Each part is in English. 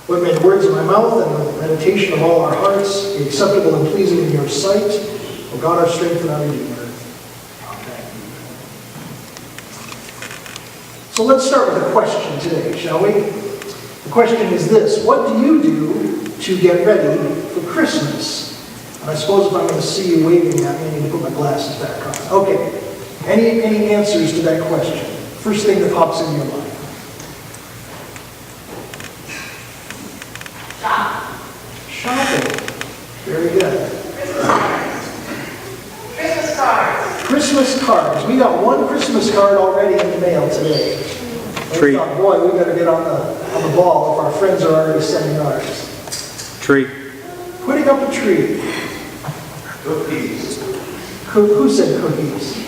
Lord, may the words of my mouth and the meditation of all our hearts be acceptable and pleasing in your sight. O God, our strength and our Redeemer. Amen. So let's start with a question today, shall we? The question is this: what do you do to get ready for Christmas? And I suppose if I'm going to see you waving at me, I need to put my glasses back on. Okay. Any answers to that question? First thing that pops into your mind. Shopping. Very good. Christmas cards. Christmas cards. We got one Christmas card already in the mail today. Tree. We thought, boy, we got to get on the ball if our friends are already sending ours. Tree. Putting up a tree. Cookies. Who said cookies?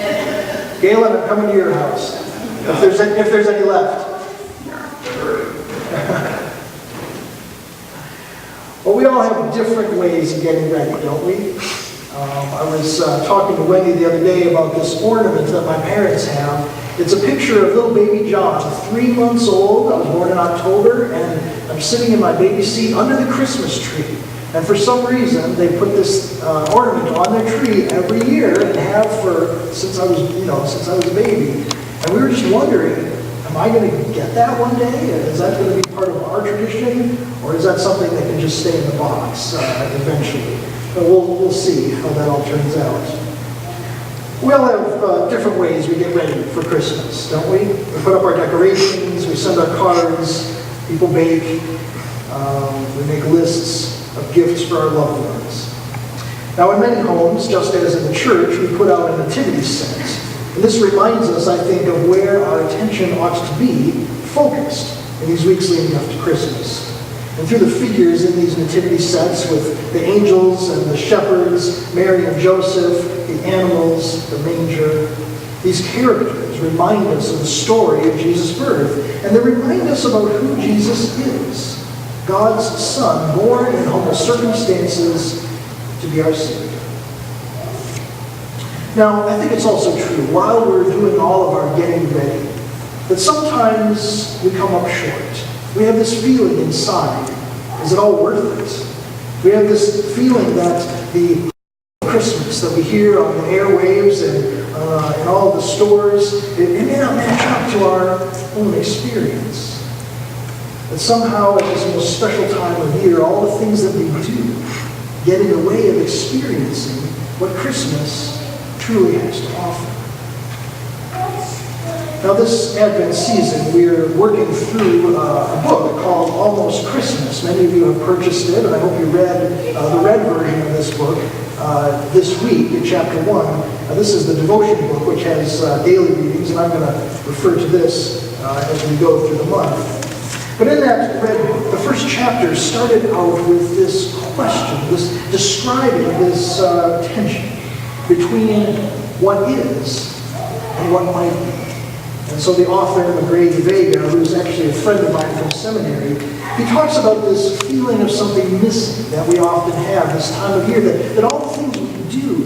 Galen, I'm coming to your house. If there's any left. Well, we all have different ways of getting ready, don't we? I was talking to Wendy the other day about this ornament that my parents have. It's a picture of little baby John, 3 months old. I was born in October, and I'm sitting in my baby seat under the Christmas tree. And for some reason, they put this ornament on their tree every year, and have since I was a baby. And we were just wondering, am I going to get that one day? Is that going to be part of our tradition, or is that something that can just stay in the box eventually? But we'll see how that all turns out. We all have different ways we get ready for Christmas, don't we? We put up our decorations, we send our cards, people bake, we make lists of gifts for our loved ones. Now, in many homes, just as in the church, we put out a nativity set. And this reminds us, I think, of where our attention ought to be focused in these weeks leading up to Christmas. And through the figures in these nativity sets with the angels and the shepherds, Mary and Joseph, the animals, the manger, these characters remind us of the story of Jesus' birth. And they remind us about who Jesus is, God's Son, born in humble circumstances to be our Savior. Now, I think it's also true, while we're doing all of our getting ready, that sometimes we come up short. We have this feeling inside, is it all worth it? We have this feeling that the Christmas that we hear on the airwaves and in all the stores, it may not match up to our own experience. That somehow at this most special time of year, all the things that we do get in the way of experiencing what Christmas truly has to offer. Now, this Advent season, we're working through a book called Almost Christmas. Many of you have purchased it, and I hope you read the red version of this book this week in chapter 1. This is the devotion book, which has daily readings, and I'm going to refer to this as we go through the month. But in that red book, the first chapter started out with this question, this describing this tension between what is and what might be. And so the author, McGray Vega, who's actually a friend of mine from seminary, he talks about this feeling of something missing that we often have this time of year, that all the things we do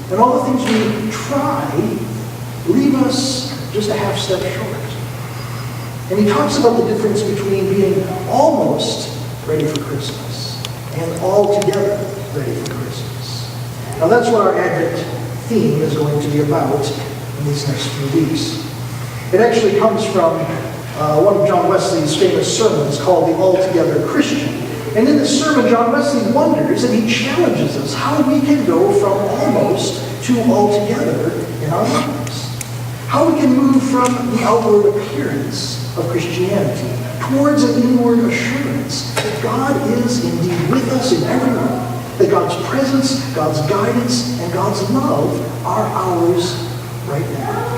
and all the things we try leave us just a half step short. And he talks about the difference between being almost ready for Christmas and altogether ready for Christmas. Now that's what our Advent theme is going to be about in these next few weeks. It actually comes from one of John Wesley's famous sermons called The Altogether Christian. And in this sermon, John Wesley wonders and he challenges us how we can go from almost to altogether in our lives. How we can move from the outward appearance of Christianity towards an inward assurance that God is indeed with us in every way, that God's presence, God's guidance, and God's love are ours right now.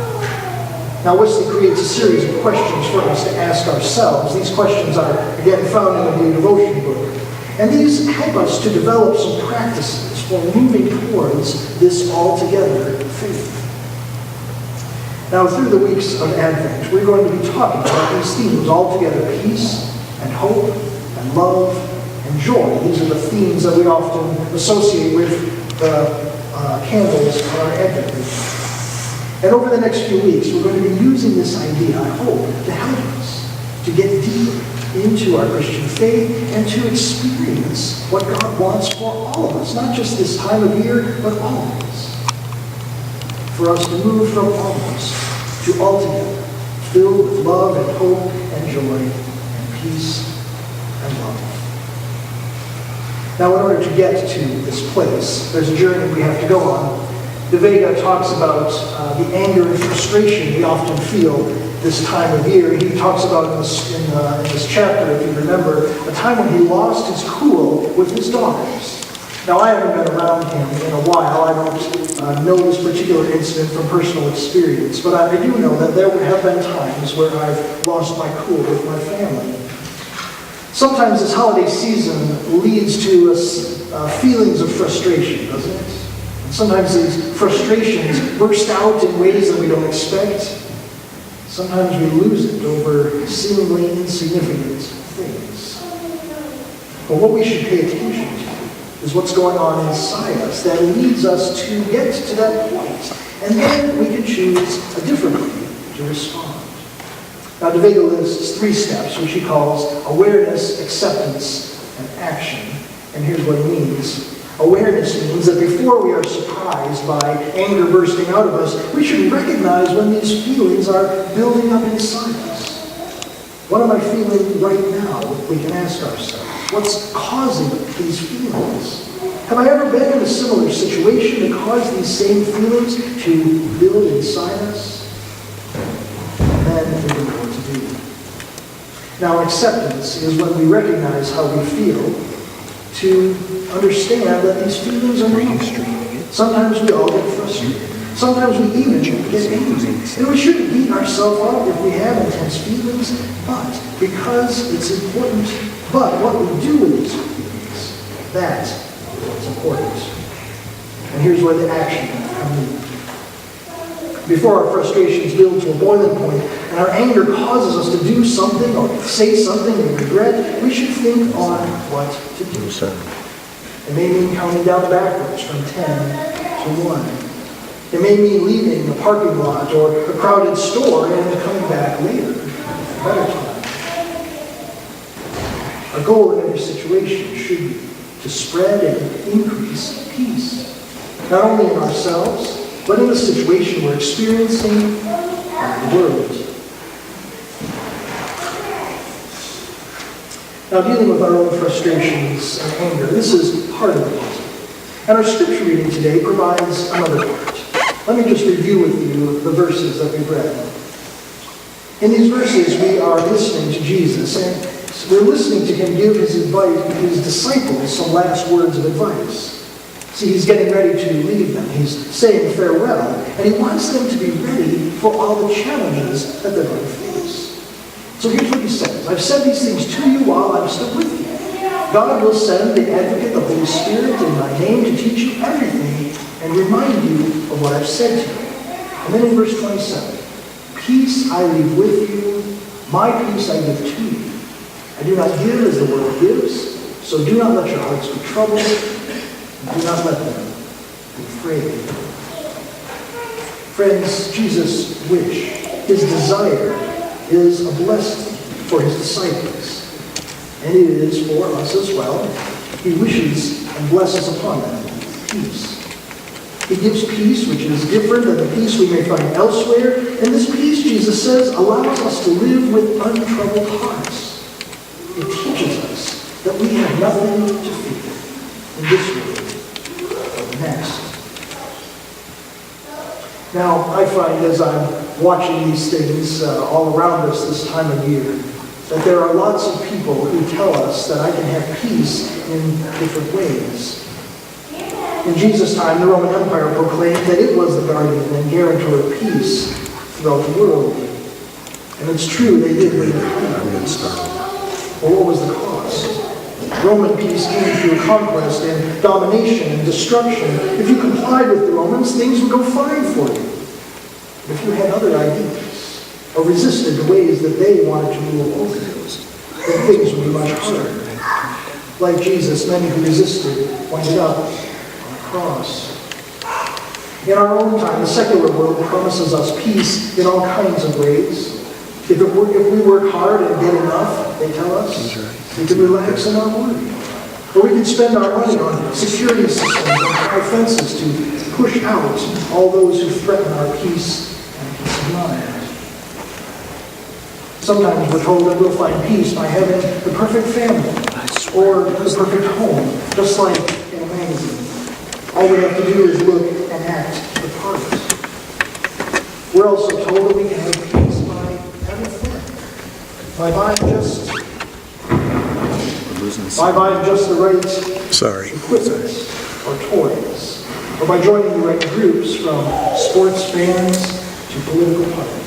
Now, Wesley creates a series of questions for us to ask ourselves. These questions are, again, found in the new devotion book. And these help us to develop some practices for moving towards this altogether faith. Now, through the weeks of Advent, we're going to be talking about these themes altogether: peace and hope and love and joy. These are the themes that we often associate with the candles on our Advent wreath. And over the next few weeks, we're going to be using this idea, I hope, to help us to get deeper into our Christian faith and to experience what God wants for all of us, not just this time of year, but always. For us to move from almost to altogether, filled with love and hope and joy and peace and love. Now, in order to get to this place, there's a journey we have to go on. De Vega talks about the anger and frustration we often feel this time of year. He talks about in this chapter, if you remember, a time when he lost his cool with his daughters. Now, I haven't been around him in a while. I don't know this particular incident from personal experience, but I do know that there have been times where I've lost my cool with my family. Sometimes this holiday season leads to feelings of frustration, doesn't it? And sometimes these frustrations burst out in ways that we don't expect. Sometimes we lose it over seemingly insignificant things. But what we should pay attention to is what's going on inside us that leads us to get to that point. And then we can choose a different way to respond. Now, De Vega lists 3 steps, which he calls awareness, acceptance, and action. And here's what he means. Awareness means that before we are surprised by anger bursting out of us, we should recognize when these feelings are building up inside us. What am I feeling right now? We can ask ourselves. What's causing these feelings? Have I ever been in a similar situation that caused these same feelings to build inside us? And then we know what to do. Now, acceptance is when we recognize how we feel, to understand that these feelings are normal. Sometimes we all get frustrated. Sometimes we even get angry. And we shouldn't beat ourselves up if we have intense feelings, but because it's important. But what we do with these feelings, that's what's important. And here's where the action comes in. Before our frustrations build to a boiling point and our anger causes us to do something or say something we regret, we should think on what to do. It may mean counting down backwards from 10 to 1. It may mean leaving a parking lot or a crowded store and coming back later, a better time. Our goal in every situation should be to spread and increase peace, not only in ourselves, but in the situation we're experiencing in the world. Now, dealing with our own frustrations and anger, this is part of the puzzle. And our scripture reading today provides another part. Let me just review with you the verses that we've read. In these verses, we are listening to Jesus, and we're listening to him give his disciples some last words of advice. See, he's getting ready to leave them. He's saying farewell, and he wants them to be ready for all the challenges that they're going to face. So here's what he says. I've said these things to you while I'm still with you. God will send the advocate, the Holy Spirit, in my name to teach you everything and remind you of what I've said to you. And then in verse 27, peace I leave with you, my peace I give to you. I do not give as the world gives, so do not let your hearts be troubled, and do not let them be afraid. Friends, Jesus' wish, his desire, is a blessing for his disciples. And it is for us as well. He wishes and blesses upon them peace. He gives peace which is different than the peace we may find elsewhere. And this peace, Jesus says, allows us to live with untroubled hearts. It teaches us that we have nothing to fear in this world or the next. Now, I find as I'm watching these things all around us this time of year, that there are lots of people who tell us that I can have peace in different ways. In Jesus' time, the Roman Empire proclaimed that it was the guardian and guarantor of peace throughout the world. And it's true, they did win the peace. But what was the cost? Roman peace came through conquest and domination and destruction. If you complied with the Romans, things would go fine for you. But if you had other ideas, or resisted the ways that they wanted to rule over you, then things would be much harder. Like Jesus, many who resisted winded up on a cross. In our own time, the secular world promises us peace in all kinds of ways. If we work hard and get enough, they tell us. We can relax in our worry. Or we can spend our money on security systems and high fences to push out all those who threaten our peace and peace of mind. Sometimes we're told that we'll find peace by having the perfect family or the perfect home, just like in a magazine. All we have to do is look and act the part. We're also told that we can have peace by having fun, by buying just the right equipment or toys, or by joining the right groups from sports fans to political parties.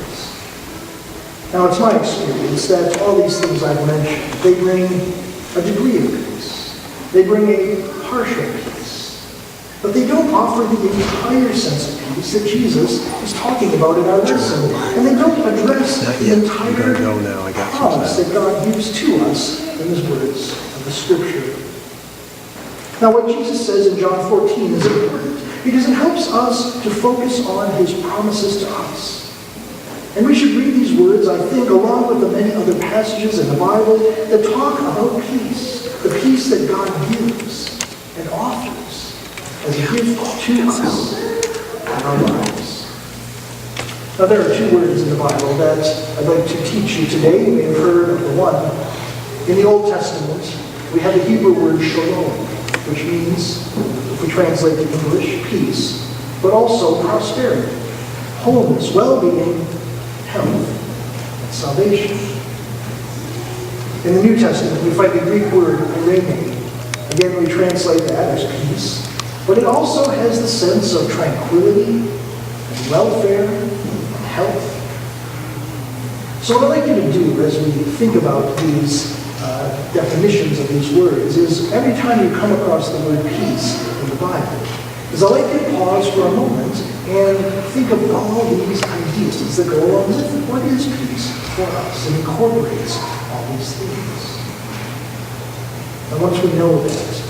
Now, it's my experience that all these things I've mentioned, they bring a degree of peace. They bring a partial peace. But they don't offer the entire sense of peace that Jesus is talking about in our lesson. And they don't address the entire promise that God gives to us in His words of the Scripture. Now, what Jesus says in John 14 is important because it helps us to focus on His promises to us. And we should read these words, I think, along with the many other passages in the Bible that talk about peace, the peace that God gives and offers as a gift to us in our lives. Now, there are two words in the Bible that I'd like to teach you today. You may have heard of the one. In the Old Testament, we have the Hebrew word shalom, which means, if we translate to English, peace, but also prosperity, wholeness, well-being, health, and salvation. In the New Testament, we find the Greek word eirene. Again, we translate that as peace, but it also has the sense of tranquility and welfare and health. So what I'd like you to do as we think about these definitions of these words is every time you come across the word peace in the Bible, is I'd like you to pause for a moment and think of all these ideas that go along with it. What is peace for us? It incorporates all these things. And once we know that,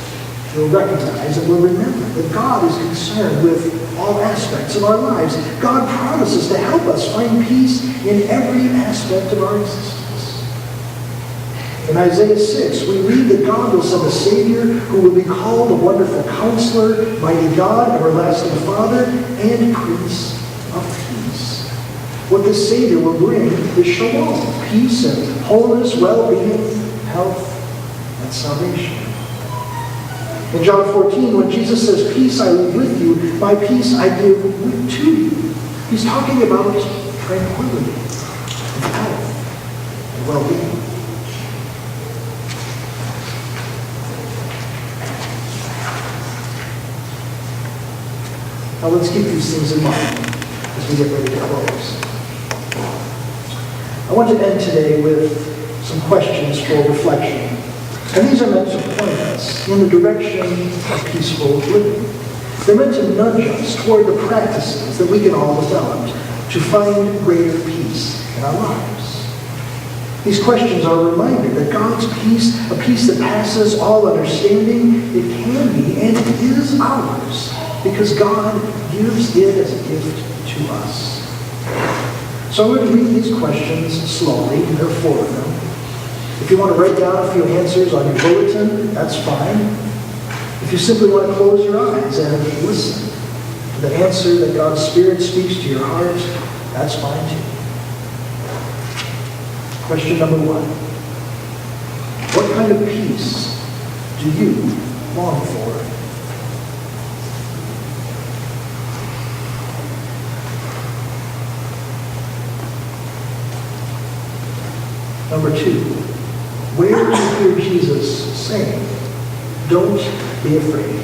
we'll recognize and we'll remember that God is concerned with all aspects of our lives. God promises to help us find peace in every aspect of our existence. In Isaiah 6, we read that God will send a Savior who will be called the Wonderful Counselor, Mighty God, Everlasting Father, and Prince of Peace. What this Savior will bring is shalom, peace and wholeness, well-being, health, and salvation. In John 14, when Jesus says, "Peace I leave with you, my peace I give to you," He's talking about tranquility, and health, and well-being. Now let's keep these things in mind as we get ready to close. I want to end today with some questions for reflection. And these are meant to point us in the direction of peaceful living. They're meant to nudge us toward the practices that we can all develop to find greater peace in our lives. These questions are a reminder that God's peace, a peace that passes all understanding, it can be and it is ours, because God gives it as a gift to us. So I'm going to read these questions slowly. There are 4 of them. If you want to write down a few answers on your bulletin, that's fine. If you simply want to close your eyes and listen to the answer that God's Spirit speaks to your heart, that's fine too. Question number 1. What kind of peace do you long for? Number 2, where do you hear Jesus saying, "Don't be afraid"?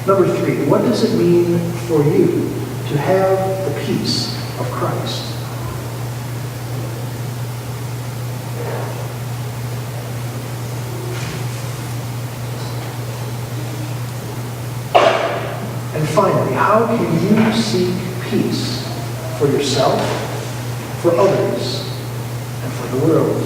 Number 3, what does it mean for you to have the peace of Christ? And finally, how can you seek peace for yourself, for others, and for the world?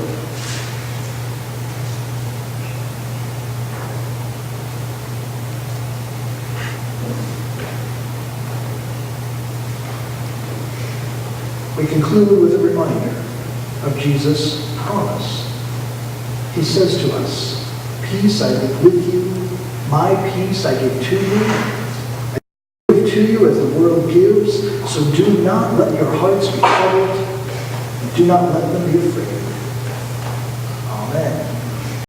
We conclude with a reminder of Jesus' promise. He says to us, "Peace I leave with you, my peace I give to you. I give to you as the world gives, so do not let your hearts be troubled, and do not let them be afraid." Amen.